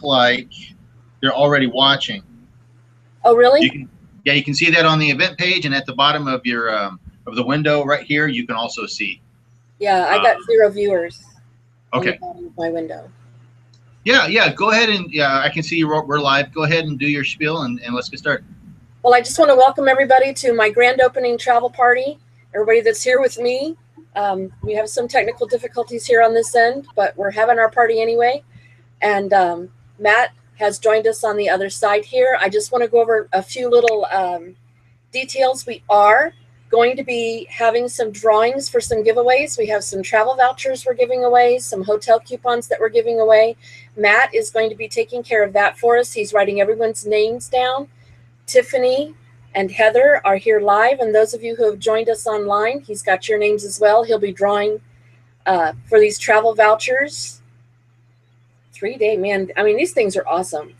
like they're already watching. Oh, really? Yeah, you can see that on the event page, and at the bottom of your of the window right here, you can also see. Yeah, I got 0 viewers. Okay. On the bottom of my window. Yeah. Go ahead and I can see we're live. Go ahead and do your spiel, and let's get started. Well, I just want to welcome everybody to my grand opening travel party. Everybody that's here with me. We have some technical difficulties here on this end, but we're having our party anyway. And Matt has joined us on the other side here. I just want to go over a few little details. We are going to be having some drawings for some giveaways. We have some travel vouchers we're giving away, some hotel coupons that we're giving away. Matt is going to be taking care of that for us. He's writing everyone's names down. Tiffany and Heather are here live, and those of you who have joined us online, he's got your names as well. He'll be drawing for these travel vouchers. 3-day, man. I mean, these things are awesome.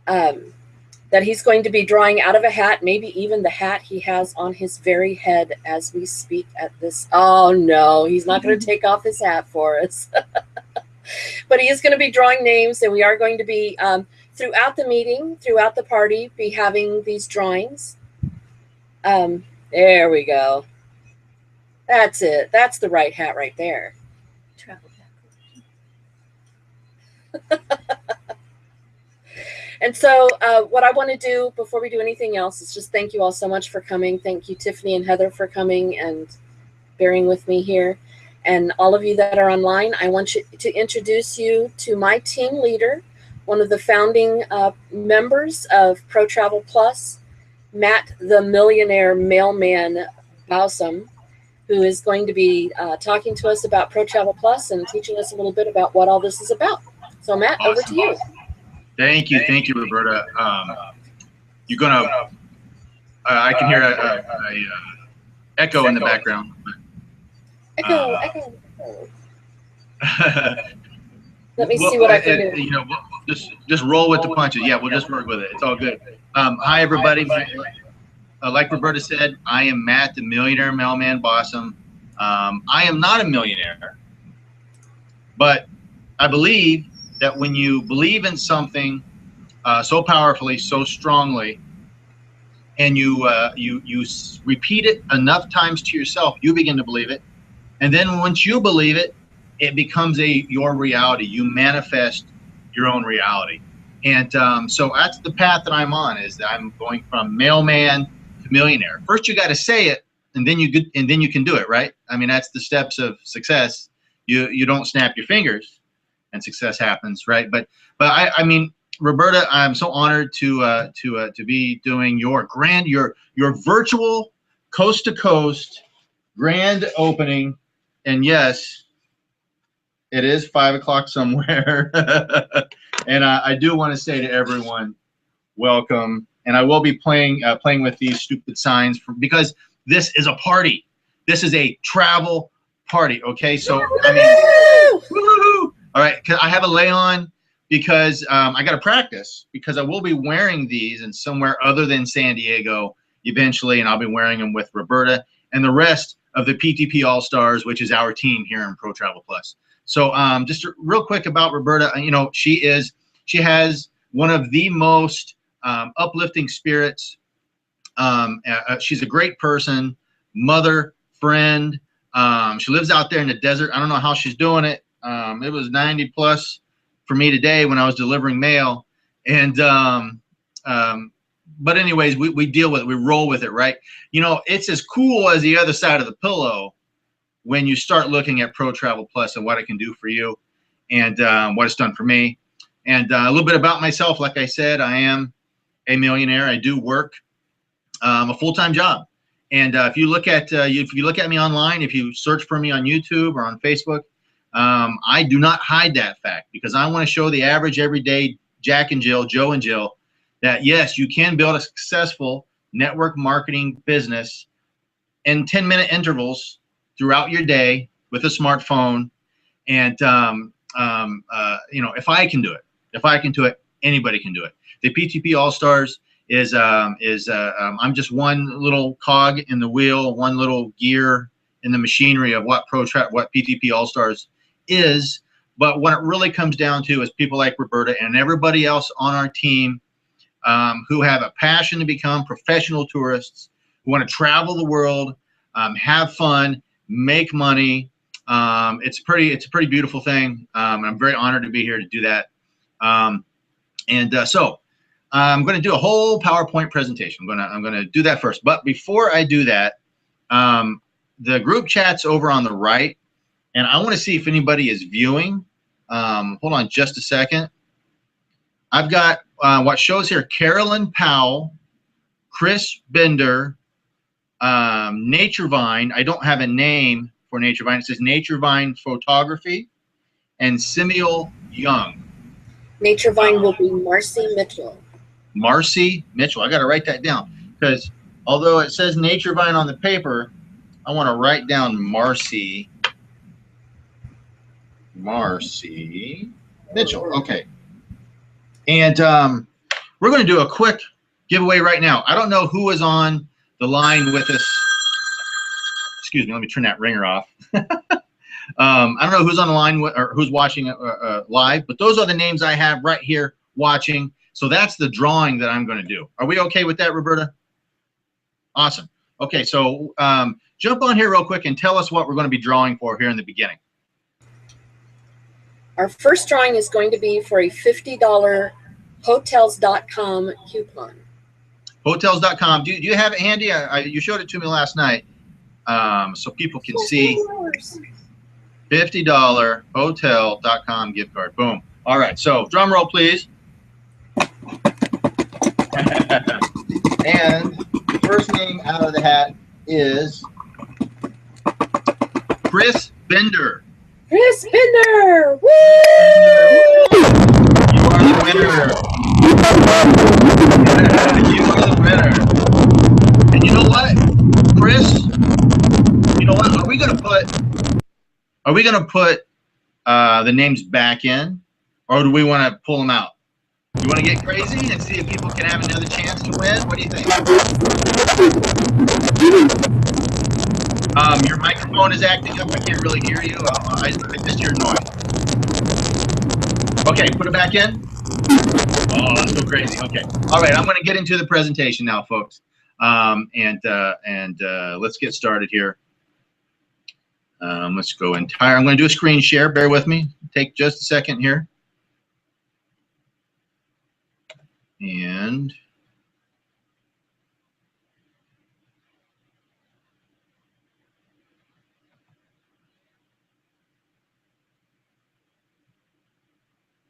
That he's going to be drawing out of a hat, maybe even the hat he has on his very head as we speak at this. Oh, no, he's not going to take off his hat for us. But he is going to be drawing names, and we are going to be, throughout the meeting, throughout the party, be having these drawings. There we go. That's it. That's the right hat right there. Travel hat. And so what I want to do before we do anything else is just thank you all so much for coming. Thank you, Tiffany and Heather, for coming and bearing with me here. And all of you that are online, I want you to introduce you to my team leader, one of the founding members of Pro Travel Plus, Matt the Millionaire Mailman Bousum, who is going to be talking to us about Pro Travel Plus and teaching us a little bit about what all this is about. So Matt, over to you. Thank you, Roberta. You're gonna. I can hear a echo in the background. Echo. Let me see what I can do. You know, just roll with the punches. Yeah, we'll just work with it. It's all good. Hi, everybody. Like Roberta said, I am Matt, the Millionaire Mailman Bousum. I am not a millionaire, but I believe that when you believe in something so powerfully, so strongly, and you repeat it enough times to yourself, you begin to believe it. And then once you believe it, it becomes your reality. You manifest your own reality. And so that's the path that I'm on, is that I'm going from mailman to millionaire. First, you got to say it, and then you can do it, right? I mean, that's the steps of success. You don't snap your fingers and success happens, right? But I mean, Roberta, I'm so honored to be doing your virtual coast to coast grand opening. And yes, it is 5 o'clock somewhere. And I do want to say to everyone, welcome. And I will be playing with these stupid signs because this is a party. This is a travel party. Okay, so I mean, woo-hoo! All right, I have a lay on because I got to practice, because I will be wearing these in somewhere other than San Diego eventually, and I'll be wearing them with Roberta and the rest of the PTP All-Stars, which is our team here in Pro Travel Plus. So just real quick about Roberta, you know, she has one of the most uplifting spirits. She's a great person, mother, friend. She lives out there in the desert. I don't know how she's doing it. It was 90 plus for me today when I was delivering mail. And but anyways, we deal with it. We roll with it, right? You know, it's as cool as the other side of the pillow when you start looking at Pro Travel Plus and what it can do for you, and what it's done for me. And a little bit about myself. Like I said, I am a millionaire. I do work a full-time job. And if you look at me online, if you search for me on YouTube or on Facebook, I do not hide that fact, because I want to show the average everyday Jack and Jill, Joe and Jill, that yes, you can build a successful network marketing business in 10-minute intervals throughout your day with a smartphone. And you know, if I can do it, anybody can do it. The PTP All-Stars is I'm just one little cog in the wheel, one little gear in the machinery of what PTP All-Stars is. But what it really comes down to is people like Roberta and everybody else on our team who have a passion to become professional tourists, who want to travel the world, have fun, make money. It's a pretty beautiful thing. I'm very honored to be here to do that. So I'm going to do a whole PowerPoint presentation. I'm going to do that first. But before I do that, the group chat's over on the right, and I want to see if anybody is viewing. Hold on just a second. I've got what shows here: Carolyn Powell, Chris Bender, Nature Vine. I don't have a name for Nature Vine. It says Nature Vine Photography, and Samuel Young. Nature Vine will be Marcy Mitchell. Marcy Mitchell. I got to write that down because although it says Nature Vine on the paper, I want to write down Marcy Mitchell. Okay. And we're going to do a quick giveaway right now. I don't know who is on the line with us. Excuse me. Let me turn that ringer off. I don't know who's on the line or who's watching live, but those are the names I have right here watching. So that's the drawing that I'm going to do. Are we okay with that, Roberta? Awesome. Okay, so jump on here real quick and tell us what we're going to be drawing for here in the beginning. Our first drawing is going to be for a $50 Hotels.com coupon. Hotels.com. Do you have it handy? You showed it to me last night, so people can see. $50 Hotel.com gift card. Boom. All right. So drum roll, please. And the first name out of the hat is Chris Bender. Chris Bender! Woo! You are the winner. You are the winner. And you know what, Chris? You know what? Are we gonna put the names back in, or do we want to pull them out? You want to get crazy and see if people can have another chance to win? What do you think? Your microphone is acting up. I can't really hear you. I missed your noise. Okay, put it back in. Oh, that's so crazy. Okay. All right, I'm going to get into the presentation now, folks. Let's get started here. Let's go entire. I'm going to do a screen share. Bear with me. Take just a second here. And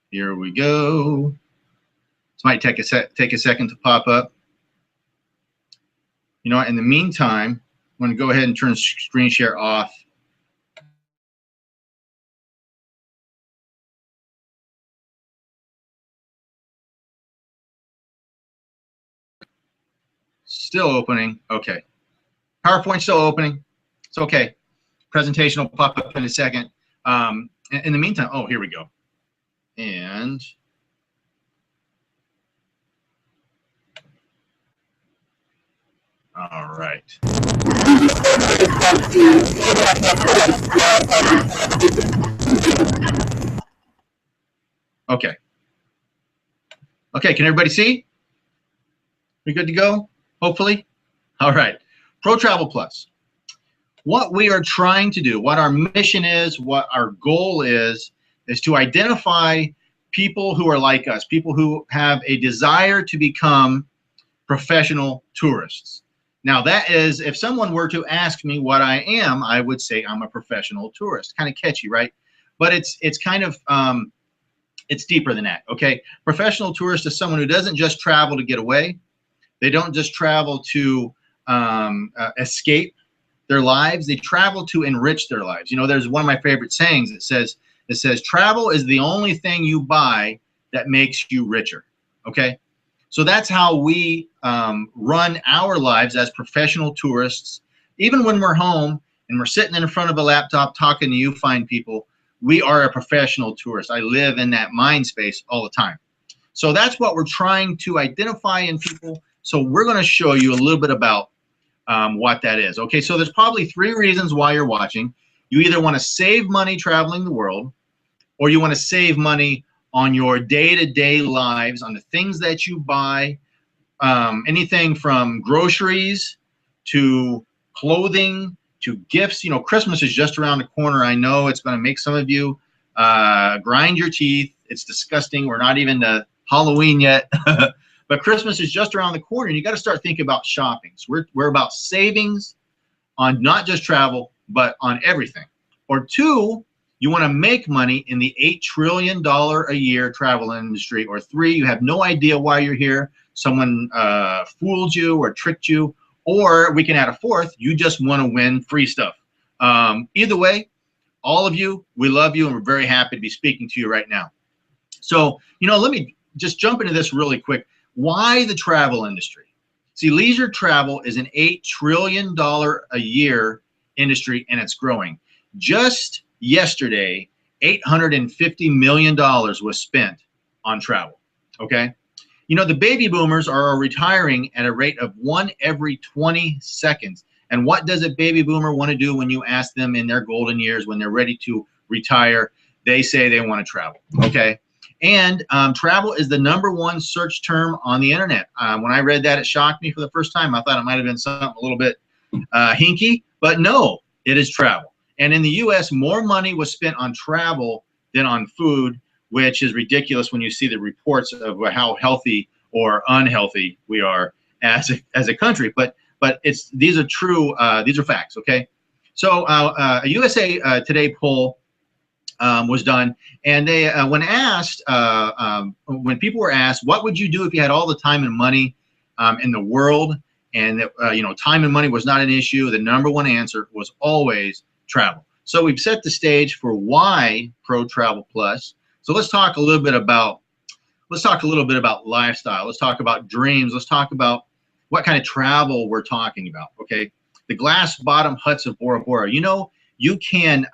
here we go. This might take a second to pop up. You know what? In the meantime, I'm going to go ahead and turn screen share off. Still opening. Okay. PowerPoint still opening. It's okay. Presentation will pop up in a second. In the meantime, oh, here we go. And all right. Okay. Okay, can everybody see? We good to go? Hopefully. All right. Pro Travel Plus. What we are trying to do, what our mission is, what our goal is to identify people who are like us, people who have a desire to become professional tourists. Now that is, if someone were to ask me what I am, I would say I'm a professional tourist. Kind of catchy, right? But it's kind of, it's deeper than that, okay? Professional tourist is someone who doesn't just travel to get away. They don't just travel to escape their lives. They travel to enrich their lives. You know, there's one of my favorite sayings that says, travel is the only thing you buy that makes you richer, okay? So that's how we run our lives as professional tourists. Even when we're home and we're sitting in front of a laptop talking to you fine people, we are a professional tourist. I live in that mind space all the time. So that's what we're trying to identify in people. So we're going to show you a little bit about what that is. Okay, so there's probably 3 reasons why you're watching. You either want to save money traveling the world, or you want to save money on your day-to-day lives, on the things that you buy, anything from groceries to clothing to gifts. You know, Christmas is just around the corner. I know it's going to make some of you grind your teeth. It's disgusting. We're not even to Halloween yet. But Christmas is just around the corner, and you got to start thinking about shopping. So we're about savings on not just travel, but on everything. Or two, you want to make money in the $8 trillion a year travel industry. Or three, you have no idea why you're here. Someone fooled you or tricked you. Or we can add a fourth, you just want to win free stuff. Either way, all of you, we love you, and we're very happy to be speaking to you right now. So, you know, let me just jump into this really quick. Why the travel industry? See, leisure travel is an $8 trillion a year industry, and it's growing. Just yesterday, $850 million was spent on travel, okay? You know, the baby boomers are retiring at a rate of 1 every 20 seconds. And what does a baby boomer want to do when you ask them in their golden years, when they're ready to retire? They say they want to travel, okay? And travel is the #1 search term on the internet. When I read that, it shocked me for the first time. I thought it might have been something a little bit hinky, but no, it is travel. And in the US, more money was spent on travel than on food, which is ridiculous when you see the reports of how healthy or unhealthy we are as a country. But these are true, these are facts, okay? So a USA Today poll was done, and they when people were asked, what would you do if you had all the time and money in the world, and you know, time and money was not an issue, the #1 answer was always travel. So we've set the stage for why Pro Travel Plus. So let's talk a little bit about lifestyle. Let's talk about dreams. Let's talk about what kind of travel we're talking about. Okay, the glass bottom huts of Bora Bora. You know, you can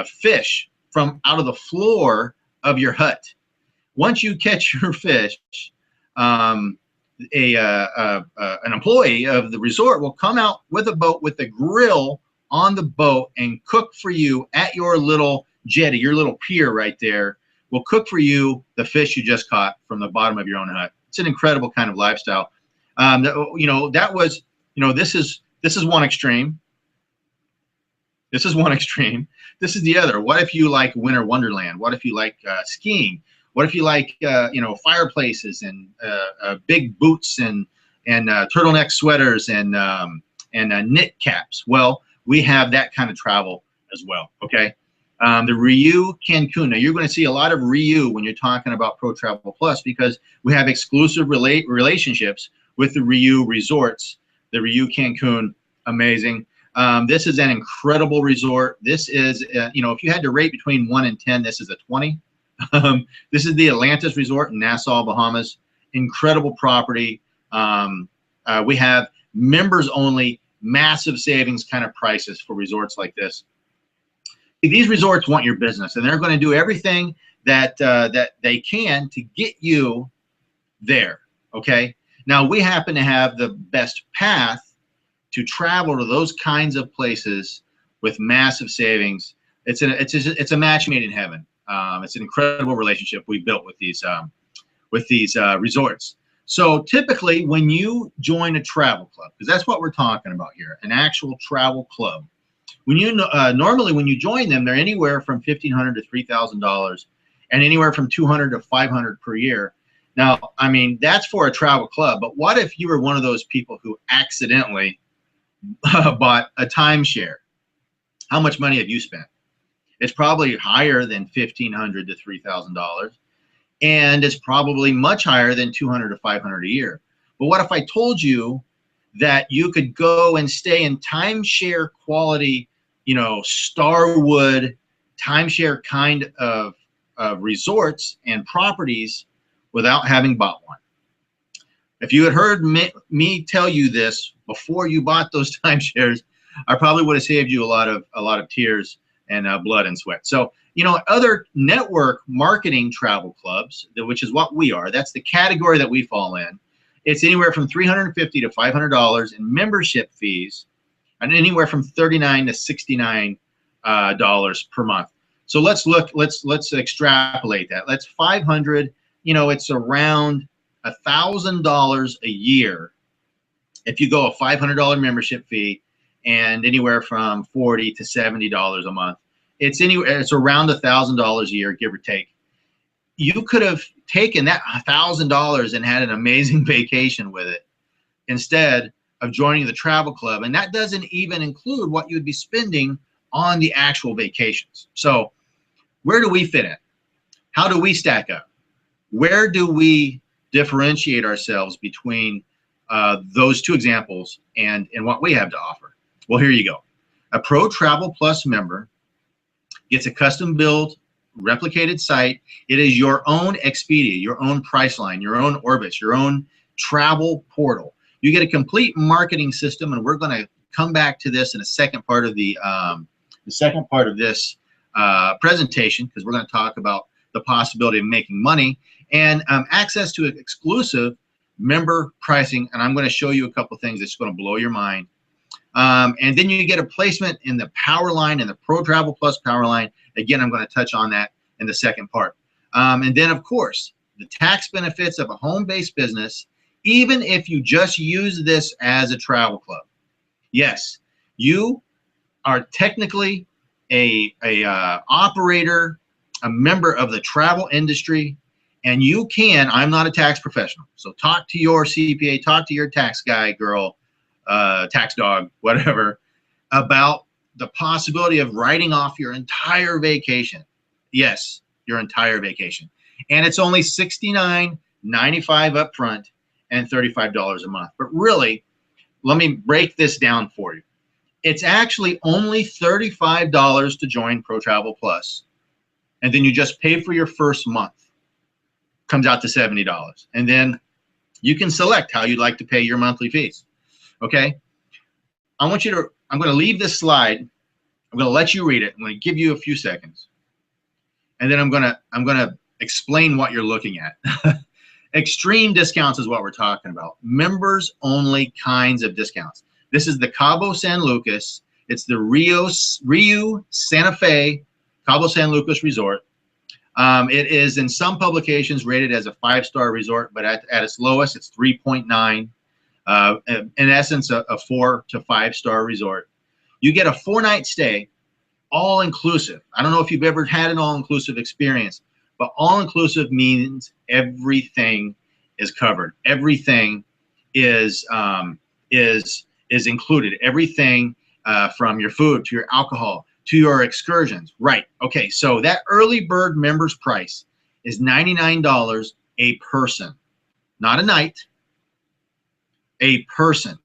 fish from out of the floor of your hut. Once you catch your fish, an employee of the resort will come out with a boat with a grill on the boat and cook for you at your little jetty, your little pier right there. Will cook for you the fish you just caught from the bottom of your own hut. It's an incredible kind of lifestyle. You know, that was, you know, this is one extreme. This is one extreme. This is the other. What if you like winter wonderland? What if you like skiing? What if you like you know, fireplaces and big boots and turtleneck sweaters and knit caps? Well, we have that kind of travel as well. Okay, the Riu Cancun. Now you're going to see a lot of Riu when you're talking about Pro Travel Plus, because we have exclusive relationships with the Riu resorts. The Riu Cancun, amazing. This is an incredible resort. This is, you know, if you had to rate between 1 and 10, this is a 20. This is the Atlantis Resort in Nassau, Bahamas. Incredible property. We have members only, massive savings kind of prices for resorts like this. These resorts want your business, and they're going to do everything that they can to get you there. Okay. Now we happen to have the best path to travel to those kinds of places with massive savings. It's a match made in heaven. It's an incredible relationship we built with these resorts. So typically, when you join a travel club, because that's what we're talking about here, an actual travel club. When you normally when you join them, they're anywhere from $1,500 to $3,000, and anywhere from $200 to $500 per year. Now, I mean, that's for a travel club. But what if you were one of those people who accidentally bought a timeshare? How much money have you spent? It's probably higher than $1,500 to $3,000, and it's probably much higher than $200 to $500 a year. But what if I told you that you could go and stay in timeshare quality, you know, Starwood timeshare kind of resorts and properties without having bought one? If you had heard me tell you this before you bought those timeshares, I probably would have saved you a lot of tears and blood and sweat. So, you know, other network marketing travel clubs, which is what we are, that's the category that we fall in. It's anywhere from $350 to $500 in membership fees, and anywhere from $39 to $69 per month. So let's extrapolate that. That's 500, you know, it's around $1,000 a year if you go a $500 membership fee, and anywhere from $40 to $70 a month. It's around $1,000 a year, give or take. You could have taken that $1,000 and had an amazing vacation with it instead of joining the travel club. And that doesn't even include what you'd be spending on the actual vacations. So where do we fit in? How do we stack up? Where do we differentiate ourselves between those two examples and what we have to offer? Well, here you go. A Pro Travel Plus member gets a custom built, replicated site. It is your own Expedia, your own Priceline, your own Orbitz, your own travel portal. You get a complete marketing system, and we're going to come back to this in the second part of this presentation, because we're going to talk about the possibility of making money, and access to exclusive member pricing. And I'm going to show you a couple things that's going to blow your mind. And then you get a placement in the Power Line, in the Pro Travel Plus Power Line. Again, I'm going to touch on that in the second part. And then, of course, the tax benefits of a home-based business, even if you just use this as a travel club. Yes, you are technically a operator, a member of the travel industry, and you can, I'm not a tax professional, so talk to your CPA, talk to your tax guy, girl, tax dog, whatever, about the possibility of writing off your entire vacation. Yes, your entire vacation. And it's only $69.95 up front and $35 a month. But really, let me break this down for you. It's actually only $35 to join Pro Travel Plus, and then you just pay for your first month. Comes out to $70. And then you can select how you'd like to pay your monthly fees. Okay, I'm going to leave this slide. I'm going to let you read it. I'm going to give you a few seconds, and then I'm going to explain what you're looking at. Extreme discounts is what we're talking about. Members only kinds of discounts. This is the Cabo San Lucas. It's the Rio Santa Fe Cabo San Lucas Resort. It is in some publications rated as a 5-star resort, but at its lowest, it's 3.9. In essence, a 4 to 5-star resort. You get a 4-night stay, all inclusive. I don't know if you've ever had an all-inclusive experience, but all-inclusive means everything is covered. Everything is included. Everything from your food to your alcohol to your excursions. Right. Okay. So that early bird members price is $99 a person, not a night. A person.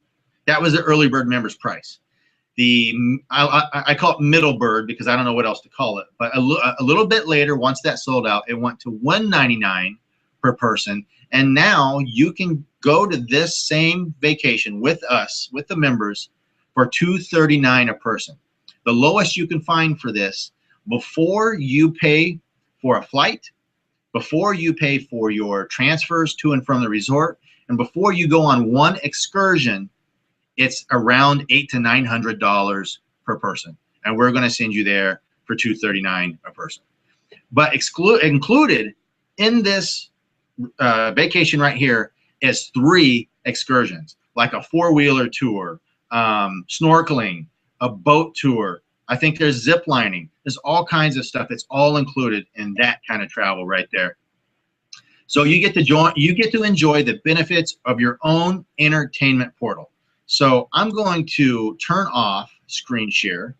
That was the early bird members price. I call it middle bird because I don't know what else to call it. But a little bit later, once that sold out, it went to $199 per person. And now you can go to this same vacation with us, with the members, for $239 a person. The lowest you can find for this, before you pay for a flight, before you pay for your transfers to and from the resort, and before you go on one excursion, it's around $800 to $900 per person. And we're going to send you there for $239 a person. But included in this vacation right here is 3 excursions, like a 4-wheeler tour, snorkeling, a boat tour. I think there's zip lining. There's all kinds of stuff that's all included in that kind of travel right there. So you get to enjoy the benefits of your own entertainment portal. So I'm going to turn off screen share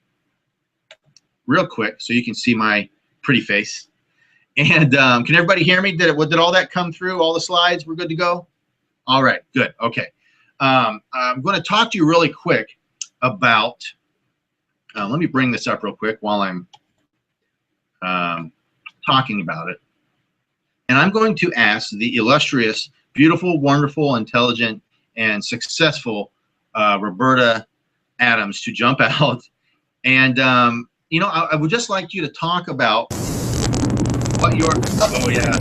real quick so you can see my pretty face. And can everybody hear me? Did all that come through? All the slides? We're good to go? All right, good. Okay. I'm going to talk to you really quick about, let me bring this up real quick while I'm talking about it. And I'm going to ask the illustrious, beautiful, wonderful, intelligent, and successful Roberta Adams to jump out. And, you know, I would just like you to talk about what your, oh yeah,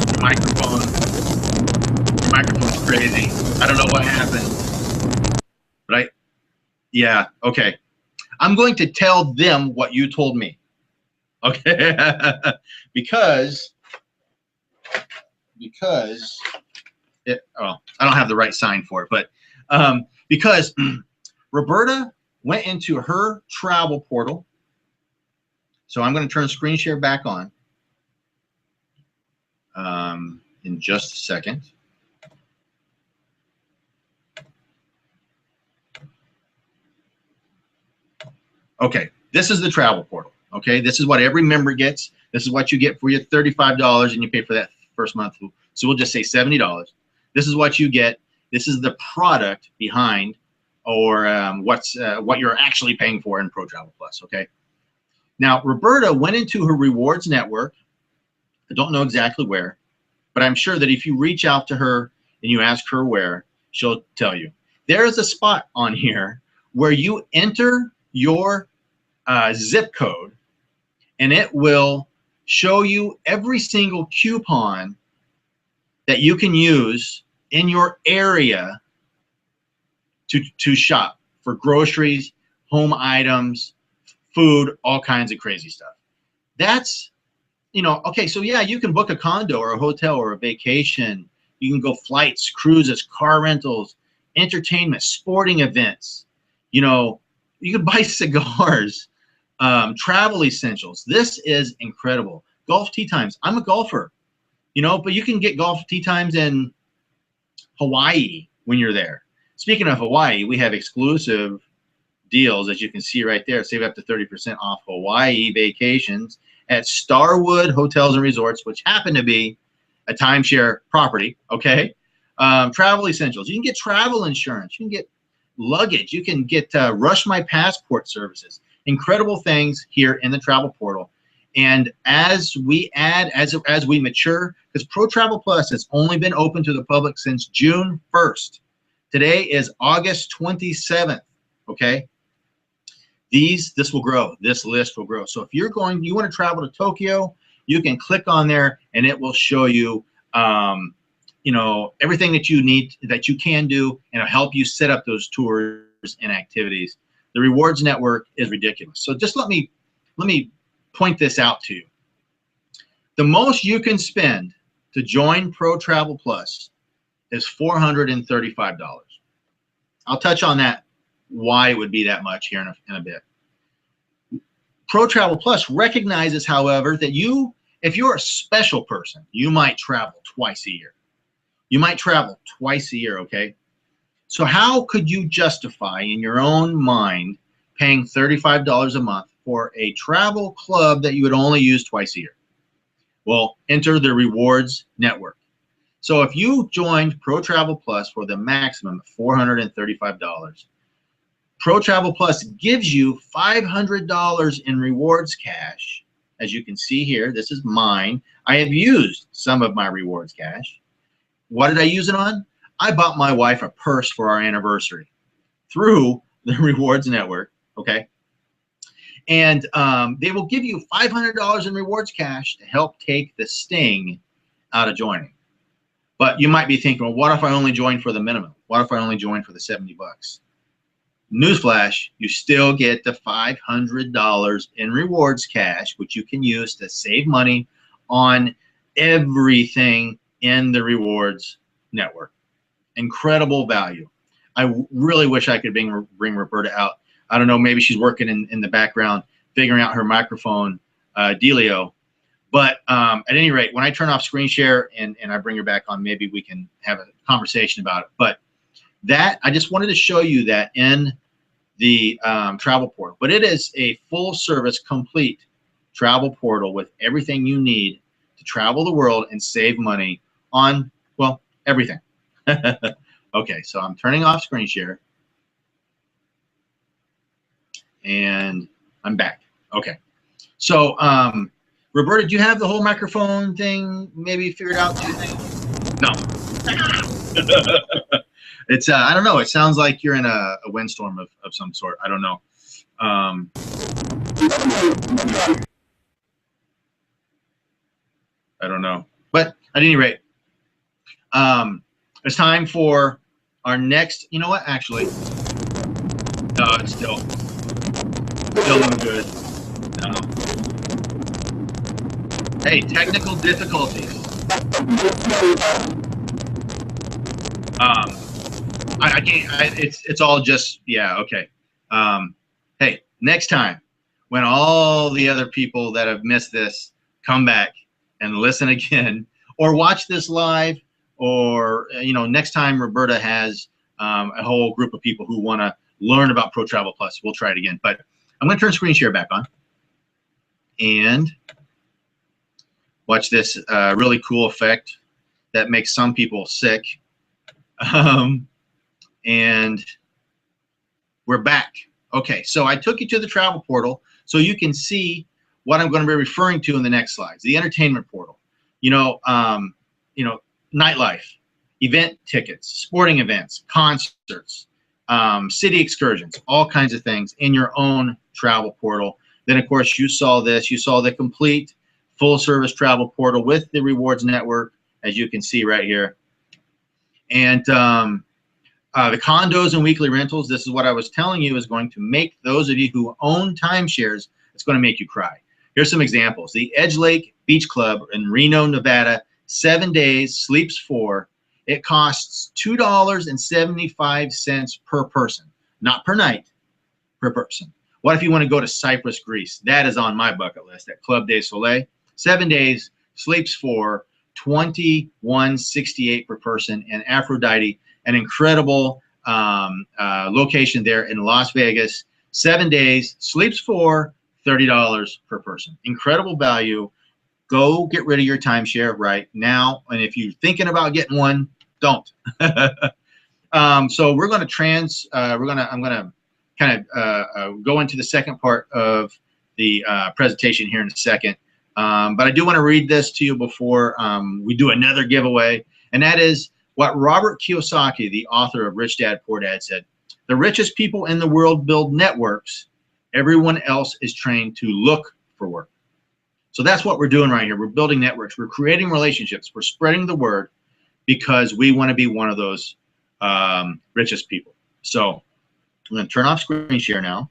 your microphone's crazy. I don't know what happened, but yeah, okay. I'm going to tell them what you told me. Okay, because it, well, I don't have the right sign for it, but because Roberta went into her travel portal. So I'm going to turn screen share back on in just a second. Okay, this is the travel portal. Okay, this is what every member gets. This is what you get for your $35, and you pay for that first month. So we'll just say $70. This is what you get. This is the product behind, or what you're actually paying for in Pro Travel Plus. Okay. Now Roberta went into her rewards network. I don't know exactly where, but I'm sure that if you reach out to her and you ask her where, she'll tell you. There is a spot on here where you enter your zip code, and it will show you every single coupon that you can use in your area to shop for groceries, home items, food, all kinds of crazy stuff. That's, okay, so yeah, you can book a condo or a hotel or a vacation. You can go flights, cruises, car rentals, entertainment, sporting events. You can buy cigars, travel essentials. This is incredible. Golf tee times. I'm a golfer, but you can get golf tee times in Hawaii when you're there. Speaking of Hawaii, we have exclusive deals, as you can see right there. Save up to 30% off Hawaii vacations at Starwood Hotels and Resorts, which happen to be a timeshare property. Okay. Travel essentials. You can get travel insurance. You can get luggage. You can get Rush My Passport services. Incredible things here in the travel portal. And as we add, as we mature, because Pro Travel Plus has only been open to the public since June 1st. Today is August 27th. Okay. This will grow. This list will grow. So if you want to travel to Tokyo, you can click on there and it will show you, everything that you need, that you can do, and it'll help you set up those tours and activities. The rewards network is ridiculous. So just let me point this out to you. The most you can spend to join Pro Travel Plus is $435. I'll touch on that, why it would be that much here in a bit. Pro Travel Plus recognizes, however, that if you're a special person, you might travel twice a year. You might travel twice a year, okay? So how could you justify in your own mind paying $35 a month for a travel club that you would only use twice a year? Well, enter the rewards network. So if you joined Pro Travel Plus for the maximum of $435, Pro Travel Plus gives you $500 in rewards cash. As you can see here, this is mine. I have used some of my rewards cash. What did I use it on? I bought my wife a purse for our anniversary through the rewards network, okay? And they will give you $500 in rewards cash to help take the sting out of joining. But you might be thinking, well, what if I only join for the minimum? What if I only join for the 70 bucks? Newsflash, you still get the $500 in rewards cash, which you can use to save money on everything in the rewards network. Incredible value. I really wish I could bring Roberta out. I don't know, maybe she's working in the background, figuring out her microphone dealio. But at any rate, when I turn off screen share and I bring her back on, maybe we can have a conversation about it. But that, I just wanted to show you that in the travel portal. But it is a full service, complete travel portal with everything you need to travel the world and save money on, well, everything. Okay, so I'm turning off screen share. And I'm back. Okay. So, Roberta, do you have the whole microphone thing maybe figured out? Do you think? No. It's, I don't know. It sounds like you're in a windstorm of some sort. I don't know. I don't know. But at any rate, it's time for our next, you know what, actually, no, it's still doing good. No. Hey, technical difficulties. I can't. It's all just, yeah. Okay. Hey, next time when all the other people that have missed this come back and listen again, or watch this live, or next time Roberta has a whole group of people who want to learn about Pro Travel Plus, we'll try it again. But I'm going to turn screen share back on and watch this really cool effect that makes some people sick. And we're back. Okay, so I took you to the travel portal so you can see what I'm going to be referring to in the next slides. The entertainment portal, nightlife, event tickets, sporting events, concerts, city excursions, all kinds of things in your own travel portal. Then, of course, you saw this. You saw the complete full-service travel portal with the rewards network, as you can see right here. And the condos and weekly rentals, this is what I was telling you is going to make those of you who own timeshares, it's going to make you cry. Here's some examples. The Edge Lake Beach Club in Reno, Nevada, 7 days, sleeps 4. It costs $2.75 per person, not per night, per person. What if you want to go to Cyprus, Greece? That is on my bucket list at Club des Soleil. 7 days, sleeps 4, $21.68 per person, and Aphrodite, an incredible location there in Las Vegas. 7 days, sleeps 4, $30 per person. Incredible value. Go get rid of your timeshare right now. And if you're thinking about getting one, don't. So we're going to I'm going to kind of go into the second part of the presentation here in a second. But I do want to read this to you before we do another giveaway. And that is what Robert Kiyosaki, the author of Rich Dad, Poor Dad, said. The richest people in the world build networks. Everyone else is trained to look for work. So that's what we're doing right here. We're building networks. We're creating relationships. We're spreading the word because we want to be one of those richest people. So I'm going to turn off screen share now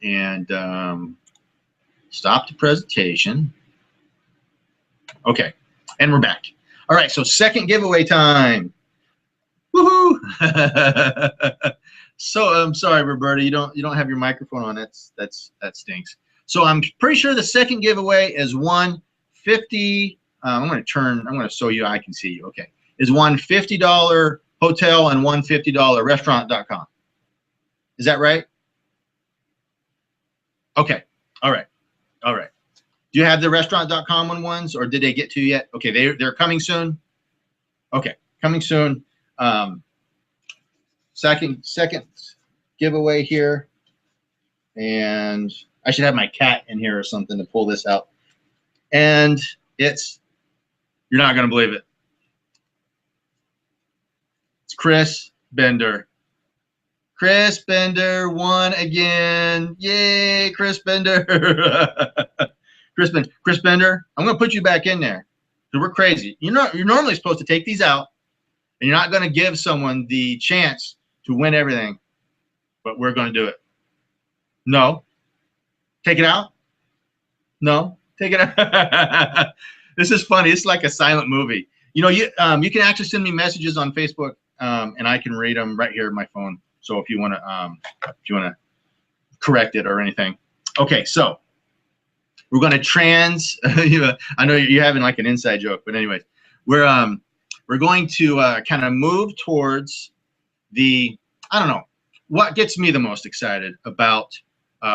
and stop the presentation. Okay, and we're back. All right, so second giveaway time. Woohoo! So I'm sorry, Roberta, you don't have your microphone on. That stinks. So I'm pretty sure the second giveaway is one $50. I'm going to show you. I can see you. Okay, is one $50 hotel and one $50 restaurant.com. Is that right? Okay. All right. All right. Do you have the restaurant.com ones, or did they get to you yet? Okay, they're coming soon. Okay, coming soon. Second giveaway here, and I should have my cat in here or something to pull this out. And you're not going to believe it. It's Chris Bender. Chris Bender won again. Yay, Chris Bender. Chris Bender, I'm going to put you back in there. So we're crazy. You're normally supposed to take these out, and you're not going to give someone the chance to win everything, but we're going to do it. No. Take it out? No. Take it out. This is funny. It's like a silent movie. You can actually send me messages on Facebook, and I can read them right here on my phone. So if you want to correct it or anything. Okay, so we're going to I know you're having like an inside joke, but anyways, we're going to kind of move towards I don't know, what gets me the most excited about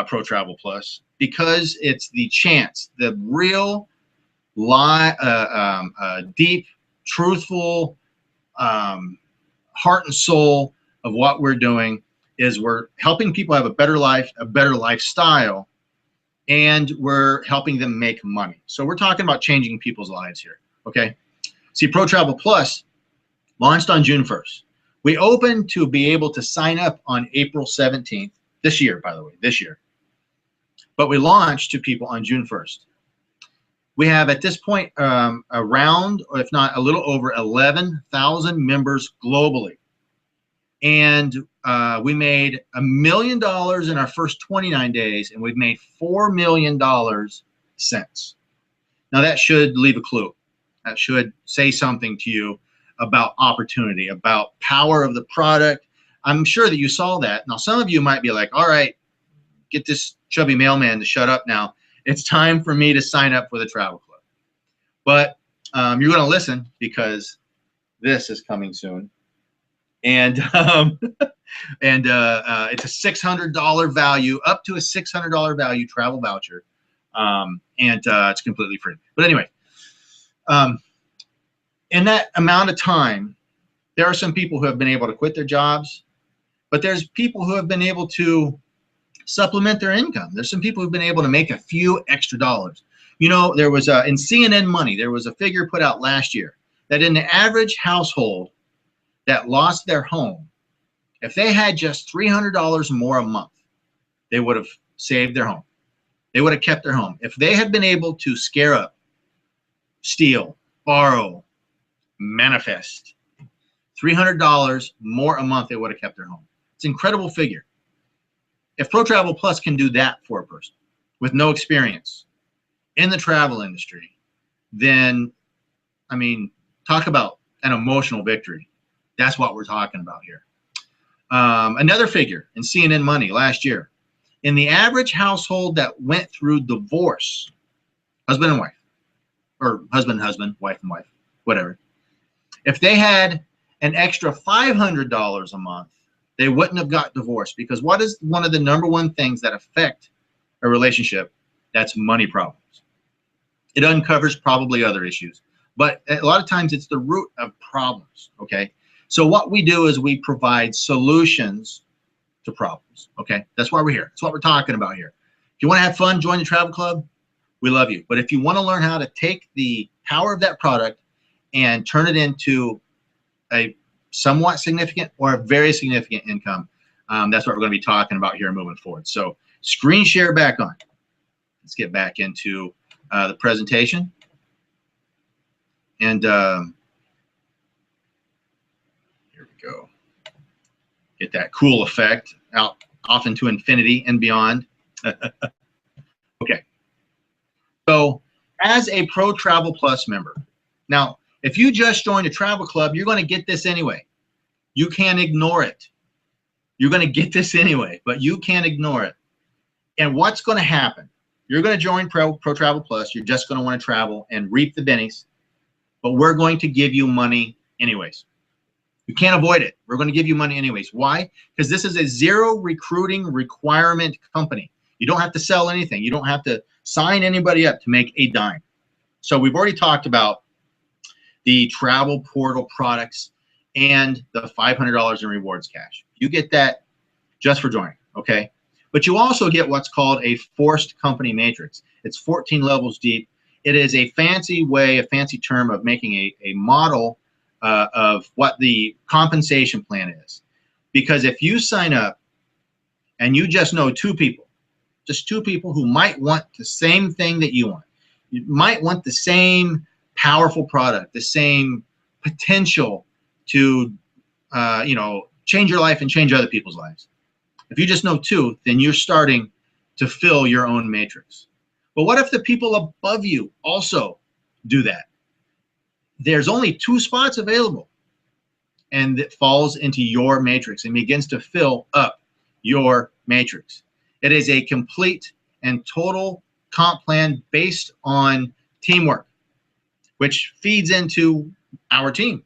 Pro Travel Plus, because it's the chance, the real deep, truthful heart and soul of what we're doing is we're helping people have a better life, a better lifestyle, and we're helping them make money. So we're talking about changing people's lives here, okay? See, Pro Travel Plus launched on June 1st. We opened to be able to sign up on April 17th, this year, by the way, this year. But we launched to people on June 1st. We have at this point around, or if not a little over 11,000 members globally. And we made $1 million in our first 29 days, and we've made $4 million since. Now that should leave a clue. That should say something to you about opportunity, about power of the product. I'm sure that you saw that. Now, some of you might be like, all right, get this chubby mailman to shut up now. It's time for me to sign up for the travel club. But you're going to listen because this is coming soon. And it's a $600 value, up to a $600 value travel voucher. It's completely free. But anyway, in that amount of time, there are some people who have been able to quit their jobs, but there's people who have been able to supplement their income. There's some people who've been able to make a few extra dollars. You know, there was in CNN Money, there was a figure put out last year that in the average household that lost their home, if they had just $300 more a month, they would have saved their home. They would have kept their home. If they had been able to scare up, steal, borrow, manifest $300 more a month, they would have kept their home. It's an incredible figure. If Pro Travel Plus can do that for a person with no experience in the travel industry, then, I mean, talk about an emotional victory. That's what we're talking about here. Another figure in CNN Money last year, in the average household that went through divorce, husband and wife, or husband, wife and wife, whatever, if they had an extra $500 a month, they wouldn't have got divorced. Because what is one of the #1 things that affect a relationship? That's money problems. It uncovers probably other issues, but a lot of times it's the root of problems, okay? So what we do is we provide solutions to problems, okay? That's why we're here. That's what we're talking about here. If you want to have fun, join the travel club. We love you. But if you want to learn how to take the power of that product and turn it into a somewhat significant or a very significant income, that's what we're going to be talking about here moving forward. So screen share back on. Let's get back into the presentation. And here we go. Get that cool effect out off into infinity and beyond. Okay. So as a Pro Travel Plus member, now, if you just joined a travel club, you're going to get this anyway. You can't ignore it. You're going to get this anyway, but you can't ignore it. And what's going to happen? You're going to join Pro Travel Plus. You're just going to want to travel and reap the bennies, but we're going to give you money anyways. You can't avoid it. We're going to give you money anyways. Why? Because this is a zero recruiting requirement company. You don't have to sell anything. You don't have to sign anybody up to make a dime. So we've already talked about the travel portal products and the $500 in rewards cash. You get that just for joining, okay? But you also get what's called a forced company matrix. It's 14 levels deep. It is a fancy way, a fancy term of making a model of what the compensation plan is. Because if you sign up and you just know 2 people, just 2 people who might want the same thing that you want, you might want the same powerful product, the same potential to, you know, change your life and change other people's lives. If you just know 2, then you're starting to fill your own matrix. But what if the people above you also do that? There's only 2 spots available, and it falls into your matrix and begins to fill up your matrix. It is a complete and total comp plan based on teamwork, which feeds into our team,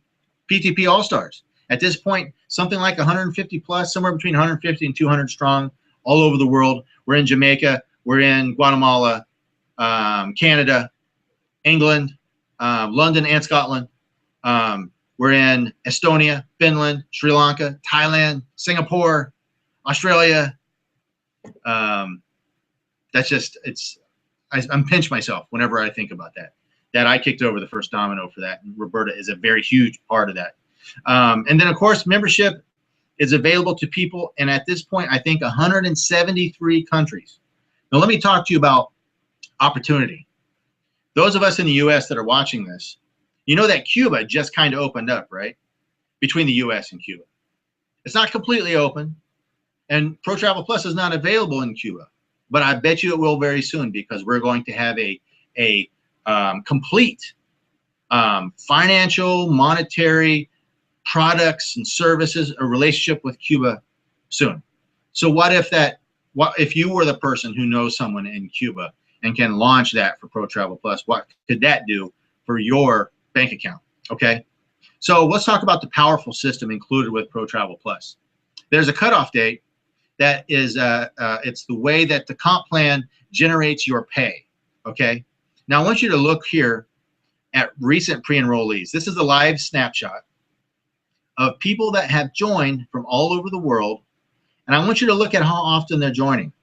PTPAllstars. At this point, something like 150 plus, somewhere between 150 and 200 strong, all over the world. We're in Jamaica, we're in Guatemala, Canada, England, London and Scotland. We're in Estonia, Finland, Sri Lanka, Thailand, Singapore, Australia. That's just, I'm pinch myself whenever I think about that. That I kicked over the first domino for that. And Roberta is a very huge part of that. And then, of course, membership is available to people, and at this point, I think 173 countries. Now, let me talk to you about opportunity. Those of us in the U.S. that are watching this, you know that Cuba just kind of opened up, right? Between the U.S. and Cuba. It's not completely open, and Pro Travel Plus is not available in Cuba, but I bet you it will very soon, because we're going to have a complete financial, monetary products and services, a relationship with Cuba soon. So what if you were the person who knows someone in Cuba and can launch that for Pro Travel Plus? What could that do for your bank account? Okay, so let's talk about the powerful system included with Pro Travel Plus. There's a cutoff date that is it's the way that the comp plan generates your pay. Okay, now I want you to look here at recent pre-enrollees. This is a live snapshot of people that have joined from all over the world, and I want you to look at how often they're joining.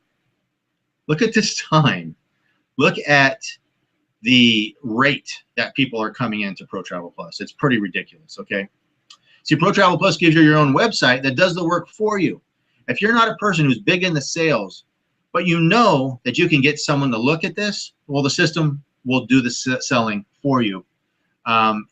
Look at this time. Look at the rate that people are coming into Pro Travel Plus. It's pretty ridiculous, okay? See, Pro Travel Plus gives you your own website that does the work for you. If you're not a person who's big in the sales, but you know that you can get someone to look at this, well, the system will do the selling for you.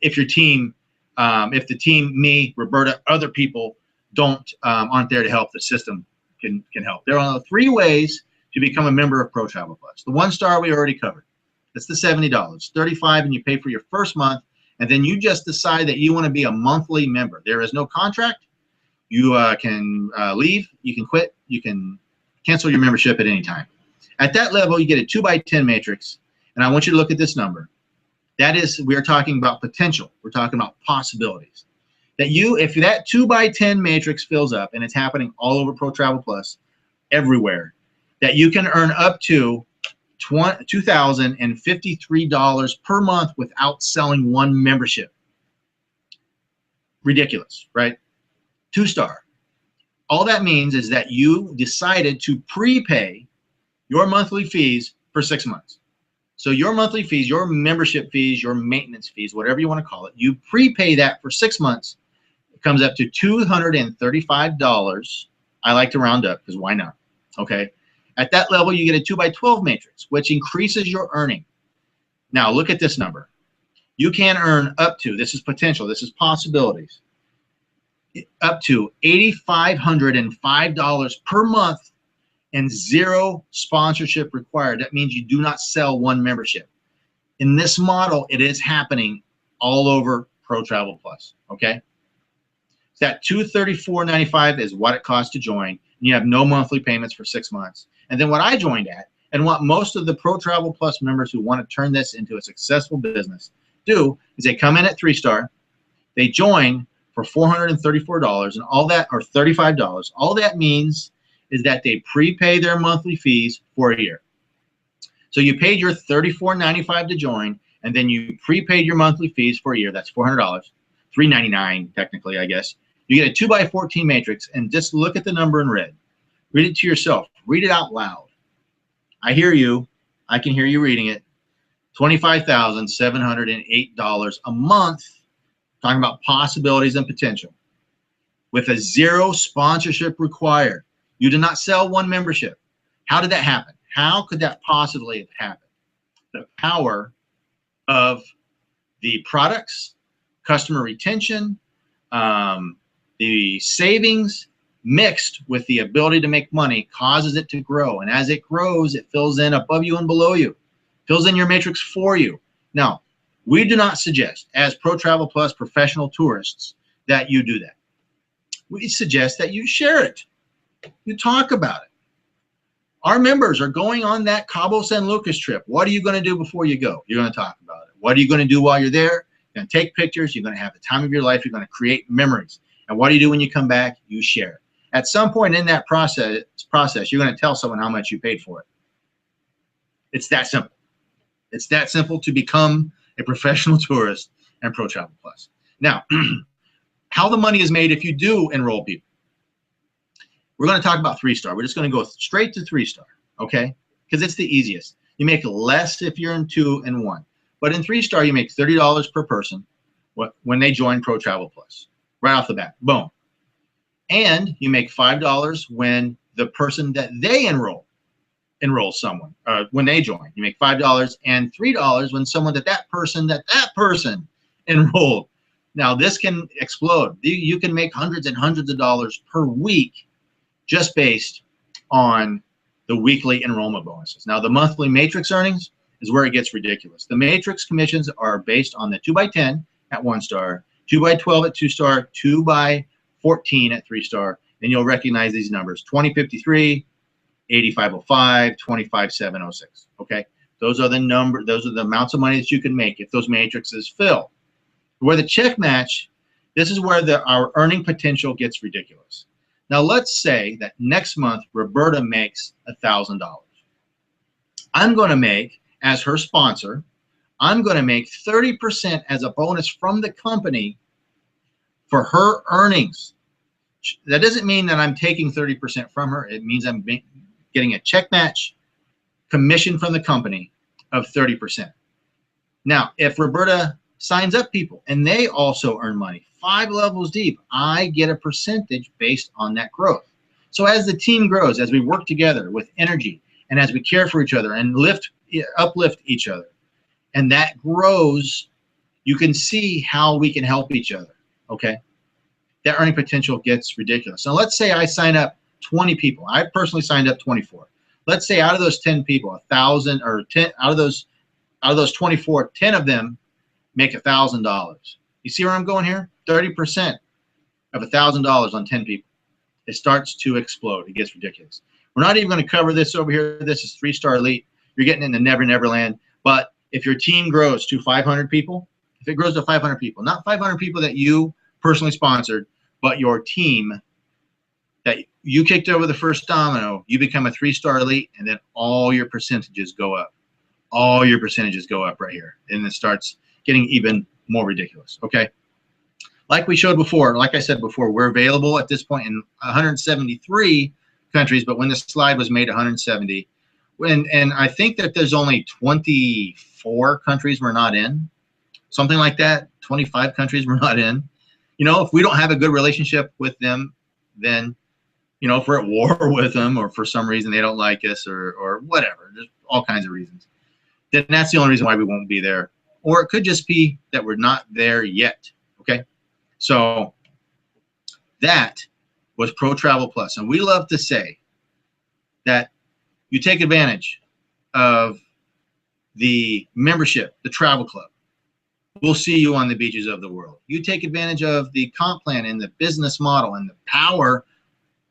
If your team, if the team, me, Roberta, other people aren't there to help, the system can help. There are 3 ways to become a member of Pro Travel Plus. The 1-star we already covered. That's the $70. $35 and you pay for your first month, and then you just decide that you want to be a monthly member. There is no contract. You can leave, you can quit, you can cancel your membership at any time. At that level, you get a 2x10 matrix, and I want you to look at this number. That is, we are talking about potential. We're talking about possibilities. That if that 2x10 matrix fills up, and it's happening all over Pro Travel Plus, everywhere, that you can earn up to $2,053 per month without selling one membership. Ridiculous, right? 2-star. All that means is that you decided to prepay your monthly fees for 6 months. So your monthly fees, your membership fees, your maintenance fees, whatever you want to call it, you prepay that for 6 months. It comes up to $235. I like to round up because why not? Okay. At that level, you get a 2x12 matrix, which increases your earning. Now look at this number. You can earn up to, this is potential, this is possibilities, up to $8,505 per month and 0 sponsorship required. That means you do not sell one membership. In this model, it is happening all over Pro Travel Plus, okay? That $234.95 is what it costs to join, and you have no monthly payments for 6 months. And then what I joined at, and what most of the Pro Travel Plus members who want to turn this into a successful business do, is they come in at 3-star, they join for $434 and all that, or $35. All that means is that they prepay their monthly fees for a year. So you paid your $34.95 to join, and then you prepaid your monthly fees for a year. That's $400, $399 technically, I guess. You get a 2x14 matrix, and just look at the number in red. Read it to yourself. Read it out loud. I hear you. I can hear you reading it. $25,708 a month. Talking about possibilities and potential. With a 0 sponsorship required. You did not sell one membership. How did that happen? How could that possibly have happened? The power of the products, customer retention, the savings mixed with the ability to make money causes it to grow. And as it grows, it fills in above you and below you. Fills in your matrix for you. Now, we do not suggest, as Pro Travel Plus professional tourists, that you do that. We suggest that you share it. You talk about it. Our members are going on that Cabo San Lucas trip. What are you going to do before you go? You're going to talk about it. What are you going to do while you're there? You're going to take pictures. You're going to have the time of your life. You're going to create memories. And what do you do when you come back? You share. At some point in that process, you're going to tell someone how much you paid for it. It's that simple. It's that simple to become a professional tourist and Pro Travel Plus. Now, how the money is made if you do enroll people. We're going to talk about 3-star. We're just going to go straight to 3-star, okay? Because it's the easiest. You make less if you're in 2 and 1. But in 3-star, you make $30 per person when they join Pro Travel Plus. Right off the bat, boom. And you make $5 when the person that they enrolls someone, when they join. You make $5 and $3 when someone that person enrolled. Now, this can explode. You can make hundreds and hundreds of dollars per week just based on the weekly enrollment bonuses. Now, the monthly matrix earnings is where it gets ridiculous. The matrix commissions are based on the 2x10 at 1 star, 2x12 at 2 star, 2x14 at 3 star, and you'll recognize these numbers: 2053, 8505, 25706. Okay, those are the amounts of money that you can make if those matrices fill. Where the check match, this is where our earning potential gets ridiculous. Now let's say that next month Roberta makes $1,000. I'm going to make, as her sponsor, I'm going to make 30% as a bonus from the company for her earnings. That doesn't mean that I'm taking 30% from her. It means I'm getting a check match commission from the company of 30%. Now, if Roberta signs up people and they also earn money 5 levels deep, I get a percentage based on that growth. So as the team grows, as we work together with energy, and as we care for each other and uplift each other, and that grows, you can see how we can help each other. Okay, that earning potential gets ridiculous. So let's say I sign up 20 people. I personally signed up 24. Let's say out of those 10 people, 1,000 or 10 out of those 24, 10 of them make $1,000. You see where I'm going here? 30% of $1,000 on 10 people. It starts to explode. It gets ridiculous. We're not even going to cover this over here. This is 3-star elite. You're getting into Never Land. But if your team grows to 500 people, if it grows to 500 people, not 500 people that you personally sponsored, but your team that you kicked over the first domino, you become a 3-star elite, and then all your percentages go up. All your percentages go up right here. And it starts getting even more ridiculous. Okay. Like we showed before, like I said before, we're available at this point in 173 countries, but when the slide was made, 170. And I think that there's only 24 countries we're not in, something like that. 25 countries we're not in. You know, if we don't have a good relationship with them, then, you know, if we're at war with them, or for some reason they don't like us, or whatever, there's all kinds of reasons, then that's the only reason why we won't be there. Or it could just be that we're not there yet. Okay, so that was Pro Travel Plus, and we love to say that you take advantage of the membership, the travel club. We'll see you on the beaches of the world. You take advantage of the comp plan and the business model and the power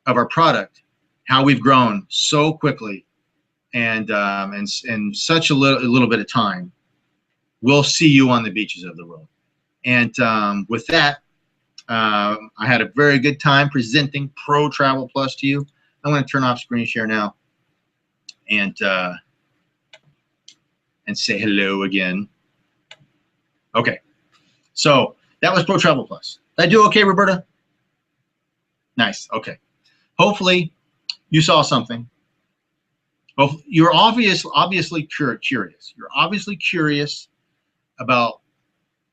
of our product, how we've grown so quickly and in such a little bit of time. We'll see you on the beaches of the world. And with that, I had a very good time presenting Pro Travel Plus to you. I'm going to turn off screen share now and say hello again. Okay, so that was Pro Travel Plus. Did I do okay, Roberta? Nice. Okay. Hopefully you saw something. You're obviously curious. You're obviously curious about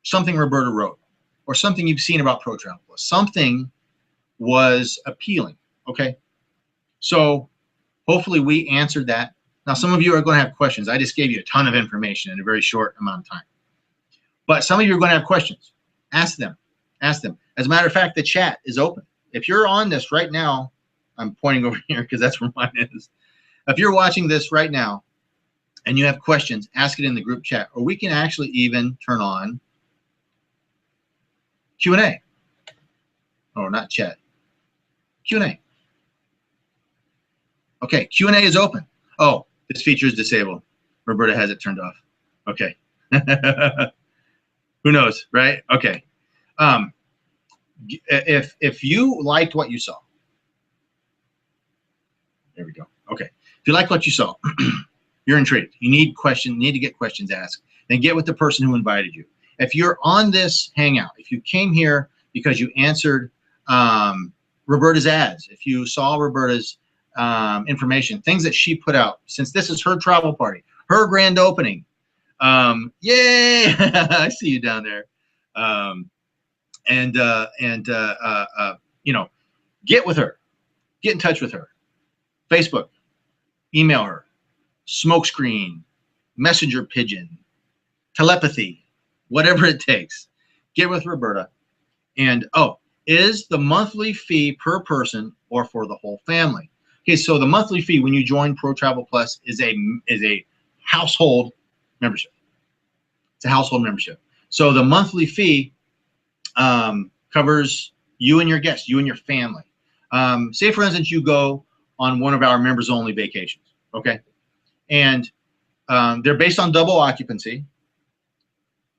something Roberta wrote, or something you've seen about Pro Travel Plus. Something was appealing. Okay, so hopefully we answered that. Now some of you are going to have questions. I just gave you a ton of information in a very short amount of time, but some of you are going to have questions. Ask them. Ask them. As a matter of fact, the chat is open. If you're on this right now, I'm pointing over here because that's where mine is. If you're watching this right now and you have questions, ask it in the group chat, or we can actually even turn on Q&A. Oh, not chat. Q&A. Okay, Q&A is open. Oh, this feature is disabled. Roberta has it turned off. Okay. Who knows, right? Okay. If you liked what you saw, there we go. Okay. If you like what you saw, you're intrigued. You need to get questions asked. Then get with the person who invited you. If you're on this Hangout, if you came here because you answered Roberta's ads, if you saw Roberta's information, things that she put out, since this is her travel party, her grand opening, yay! I see you down there. You know, get with her, get in touch with her. Facebook, email her, smokescreen, messenger pigeon, telepathy, whatever it takes. Get with Roberta. And oh, is the monthly fee per person or for the whole family? Okay, so the monthly fee when you join Pro Travel Plus is a household membership. It's a household membership. So the monthly fee covers you and your guests, you and your family. Say, for instance, you go on one of our members-only vacations, okay? And they're based on double occupancy.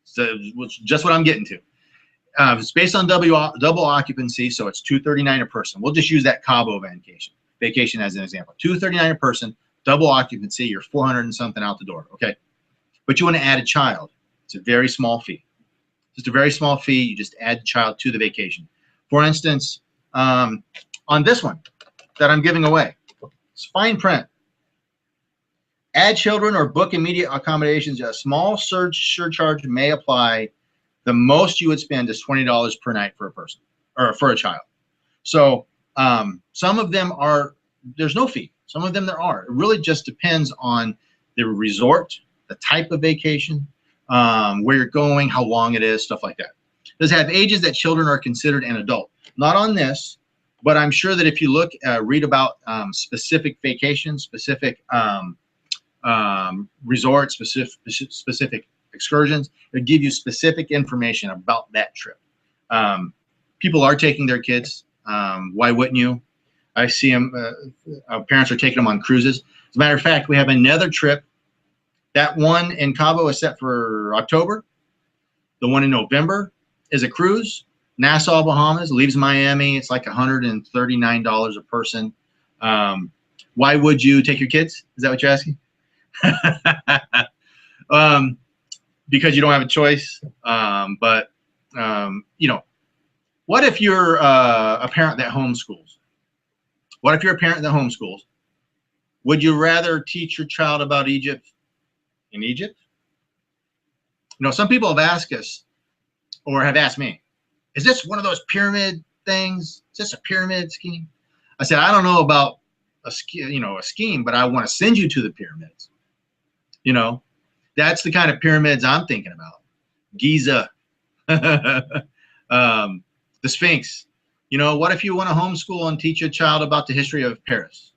So just what I'm getting to. It's based on double occupancy, so it's $239 a person. We'll just use that Cabo vacation as an example. $239 a person, double occupancy, you're 400 and something out the door, okay? But you want to add a child. It's a very small fee. Just a very small fee. You just add the child to the vacation. For instance, on this one that I'm giving away, it's fine print. Add children or book immediate accommodations. A small surcharge may apply. The most you would spend is $20 per night for a person or for a child. So some of them are, there's no fee. Some of them there are. It really just depends on the resort, the type of vacation, where you're going, how long it is, stuff like that. Does it have ages that children are considered an adult? Not on this, but I'm sure that if you look, read about specific vacations, specific resorts, specific excursions, it'll give you specific information about that trip. People are taking their kids. Why wouldn't you? I see them, parents are taking them on cruises. As a matter of fact, we have another trip. That one in Cabo is set for October. The one in November is a cruise. Nassau, Bahamas, leaves Miami. It's like $139 a person. Why would you take your kids? Is that what you're asking? Because you don't have a choice. But you know, what if you're a parent that homeschools? What if you're a parent that homeschools? Would you rather teach your child about Egypt in Egypt? You know, some people have asked us or have asked me, is this one of those pyramid things? Is this a pyramid scheme? I said, I don't know about a scheme, but I want to send you to the pyramids. You know, that's the kind of pyramids I'm thinking about. Giza, the Sphinx. You know, what if you want to homeschool and teach a child about the history of Paris?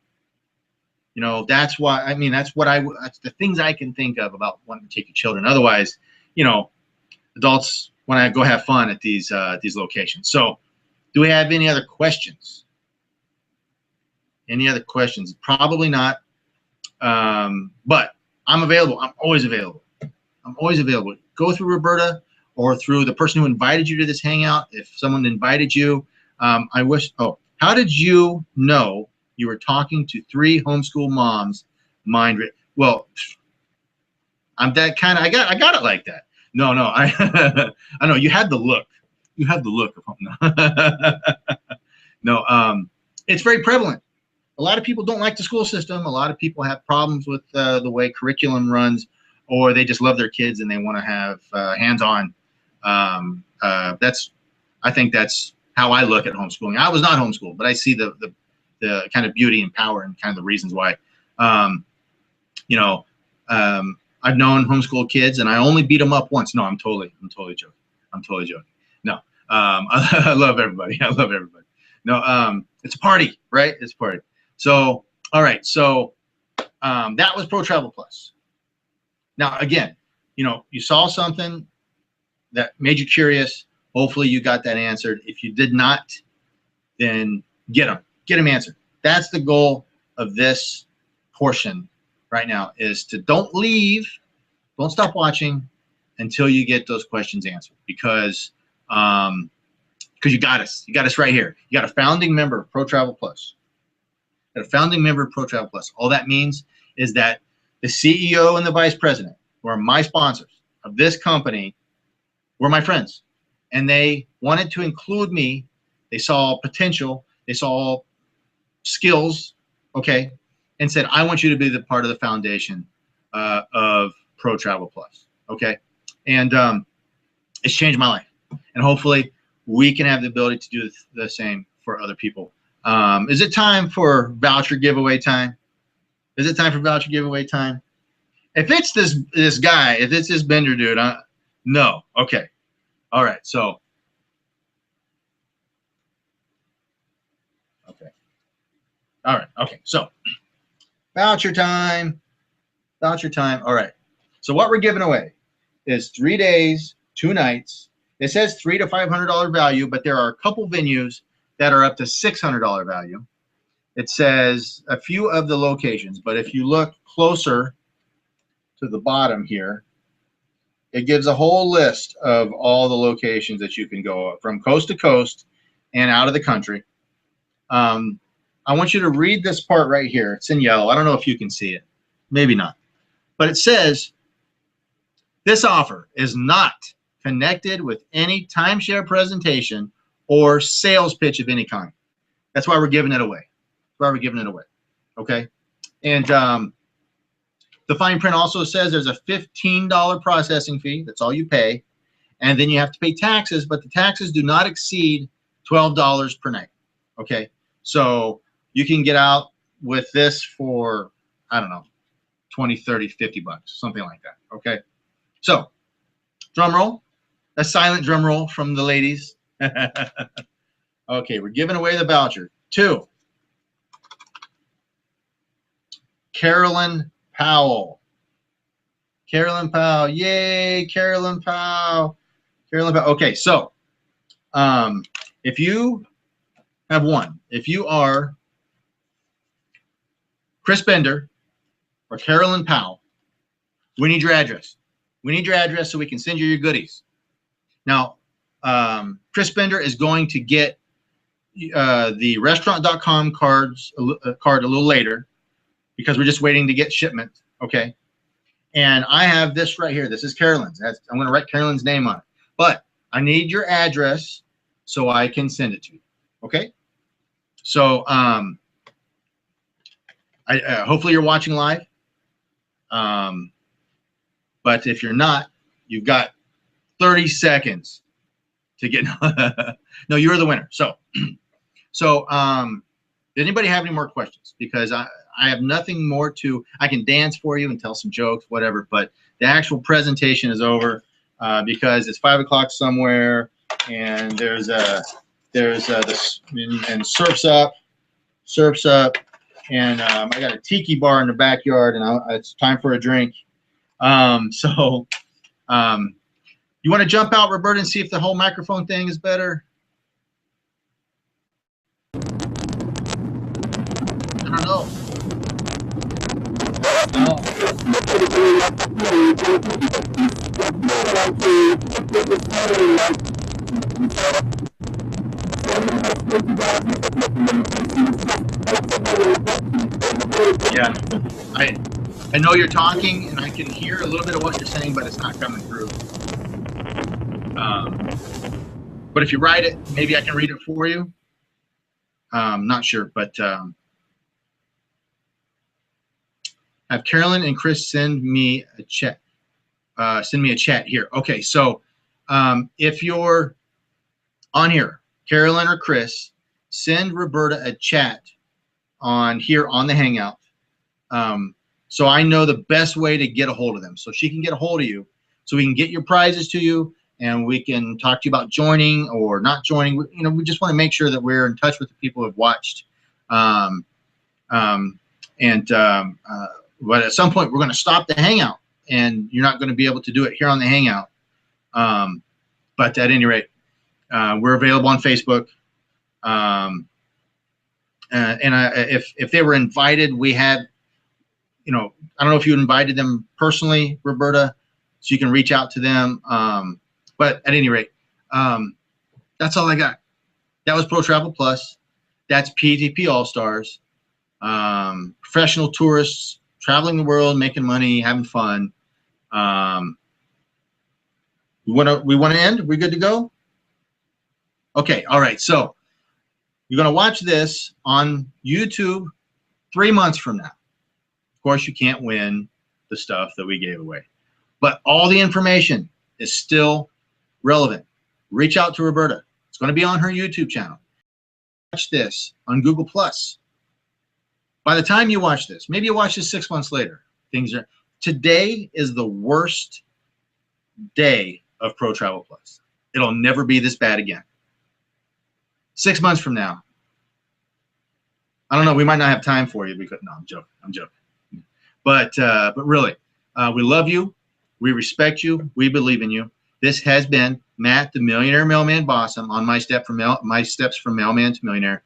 You know, that's why, I mean, that's the things I can think of about wanting to take your children. Otherwise, you know, adults want to go have fun at these locations. So do we have any other questions? Any other questions? Probably not. But I'm available. I'm always available. I'm always available. Go through Roberta or through the person who invited you to this hangout. If someone invited you, how did you know you were talking to 3 homeschool moms? Well, I'm that kind of, I got it like that. No, I know you had the look. You had the look. No, it's very prevalent. A lot of people don't like the school system. A lot of people have problems with the way curriculum runs, or they just love their kids and they want to have hands-on. I think that's how I look at homeschooling. I was not homeschooled, but I see the kind of beauty and power and kind of the reasons why. You know, I've known homeschool kids, and I only beat them up once. No, I'm totally joking. I'm totally joking. No, I love everybody. I love everybody. No, it's a party, right? It's a party. So, all right. So that was Pro Travel Plus. Now, again, you know, you saw something that made you curious. Hopefully you got that answered. If you did not, then get them answered. That's the goal of this portion right now, is to don't stop watching until you get those questions answered, because you got us right here. You got a founding member of Pro Travel Plus. A founding member of Pro Travel Plus. All that means is that the CEO and the vice president, who are my sponsors of this company, were my friends, and they wanted to include me. They saw potential, they saw skills, okay, and said, I want you to be the part of the foundation of Pro Travel Plus, okay? And it's changed my life, and hopefully we can have the ability to do the same for other people. Is it time for voucher giveaway time? Is it time for voucher giveaway time? If it's this guy, if it's this Bender dude, no. Okay. All right. So, okay. All right. Okay. So, voucher time. Voucher time. All right. So what we're giving away is 3 days, 2 nights. It says $300 to $500 value, but there are a couple venues that are up to $600 value. It says a few of the locations, but if you look closer to the bottom here, it gives a whole list of all the locations that you can go from coast to coast and out of the country. I want you to read this part right here. It's in yellow. I don't know if you can see it. Maybe not. But it says, this offer is not connected with any timeshare presentation or sales pitch of any kind. That's why we're giving it away. That's why we're giving it away. Okay? And the fine print also says there's a $15 processing fee. That's all you pay. And then you have to pay taxes, but the taxes do not exceed $12 per night. Okay? So you can get out with this for, I don't know, 20, 30, 50 bucks, something like that. Okay? So, drum roll. A silent drum roll from the ladies. Okay, we're giving away the voucher to Carolyn Powell. Carolyn Powell. Yay, Carolyn Powell. Carolyn Powell. Okay, so if you have won, if you are Chris Bender or Carolyn Powell, we need your address. We need your address so we can send you your goodies. Now, Chris Bender is going to get the restaurant.com card a little later because we're just waiting to get shipment. Okay. And I have this right here. This is Carolyn's. I'm going to write Carolyn's name on it. But I need your address so I can send it to you. Okay. So hopefully you're watching live. But if you're not, you've got 30 seconds to get. No, you're the winner. So, did anybody have any more questions? Because I have nothing more to. I can dance for you and tell some jokes, whatever. But the actual presentation is over because it's 5 o'clock somewhere, and there's this and surfs up, and I got a tiki bar in the backyard, and it's time for a drink. You want to jump out, Roberta, and see if the whole microphone thing is better? I don't know. No. Yeah, I know you're talking, and I can hear a little bit of what you're saying, but it's not coming through. But if you write it, maybe I can read it for you. Not sure, but have Carolyn and Chris send me a chat. Send me a chat here. Okay, so if you're on here, Carolyn or Chris, send Roberta a chat on here on the Hangout. So I know the best way to get a hold of them, so she can get a hold of you, so we can get your prizes to you, and we can talk to you about joining or not joining. You know, we just want to make sure that we're in touch with the people who have watched. But at some point, we're going to stop the Hangout, and you're not going to be able to do it here on the Hangout. But at any rate, we're available on Facebook. If they were invited, we had, you know, I don't know if you invited them personally, Roberta, so you can reach out to them. But at any rate, that's all I got. That was Pro Travel Plus. That's PTP All-Stars. Professional tourists traveling the world, making money, having fun. We want to end? We good to go? Okay, all right. So you're going to watch this on YouTube 3 months from now. Of course, you can't win the stuff that we gave away, but all the information is still relevant. Reach out to Roberta. It's going to be on her YouTube channel. Watch this on Google Plus. By the time you watch this, maybe you watch this 6 months later. Today is the worst day of Pro Travel Plus. It'll never be this bad again. 6 months from now, I don't know. We might not have time for you because no, I'm joking. But really, we love you. We respect you. We believe in you. This has been Matt, the Millionaire Mailman Bousum, on my steps from mailman to millionaire.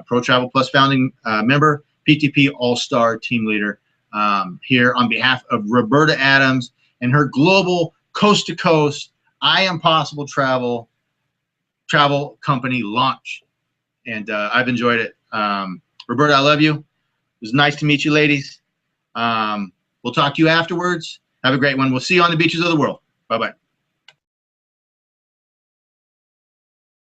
Pro Travel Plus founding member, PTP All-Star team leader, here on behalf of Roberta Adams and her global coast-to-coast I Am Possible travel company launch. And I've enjoyed it. Roberta, I love you. It was nice to meet you, ladies. We'll talk to you afterwards. Have a great one. We'll see you on the beaches of the world. Bye-bye.